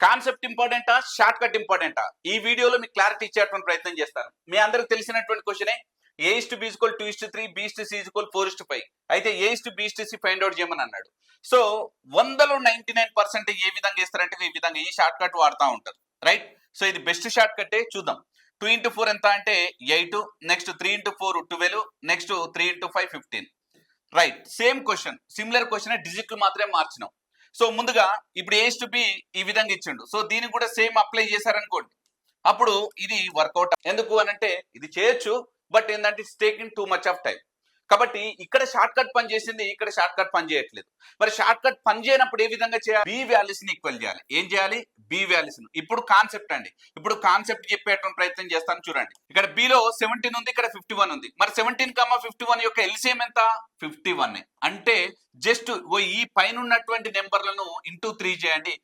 Concept ఇంపార్టెంటా, short cut ఇంపార్టెంటా? ఈ వీడియోలో మీకు క్లారిటీ ఇచ్చేటువంటి ప్రయత్నం చేస్తాను. మీ అందరికి తెలిసినటువంటి క్వశ్చనే A:B = 2:3, B:C = 4:5. అయితే A:B:C ఫైండ్ అవుట్ చేయమని అన్నాడు. సో 100లో 99% ఏ విధంగా ఇస్తారంటే ఈ విధంగా ఈ షార్ట్ కట్ వాడుతూ ఉంటారు, రైట్? సో ఇది బెస్ట్ షార్ట్ కట్టే, చూద్దాం. 2 into 4 ఎంత అంటే 8, next 3 into 4 12, next 3 into 5 15, right? Same question, similar question, డిజిట్లు మాత్రమే మార్చినాం. సో ముందుగా ఇప్పుడు A:B ఈ విధంగా ఇచ్చిండు. సో దీనికి కూడా సేమ్ అప్లై చేశారనుకోండి, అప్పుడు ఇది వర్కౌట్. ఎందుకు అని అంటే ఇది చేయొచ్చు, బట్ ఏంటంటే it's taking too much of time. కాబట్టి ఇక్కడ షార్ట్ కట్ పని చేసింది, ఇక్కడ షార్ట్ కట్ పని చేయట్లేదు. మరి షార్ట్ కట్ పని చేయనప్పుడు ఏ విధంగా చేయాలి? బి వాల్యూస్ ని ఈక్వల్ చేయాలి. ఏం చేయాలి? బి వాల్యూస్ ని. ఇప్పుడు కాన్సెప్ట్ అండి, ఇప్పుడు కాన్సెప్ట్ చెప్పేటువంటి ప్రయత్నం చేస్తాను. చూడండి, ఇక్కడ బిలో 17 ఉంది, ఇక్కడ 51 ఉంది. మరి 17, 51 యొక్క ఎల్సిఎం ఎంత? 51. అంటే జస్ట్ ఈ పైన ఉన్నటువంటి నెంబర్లను ఇంటూ 3 చేయండి.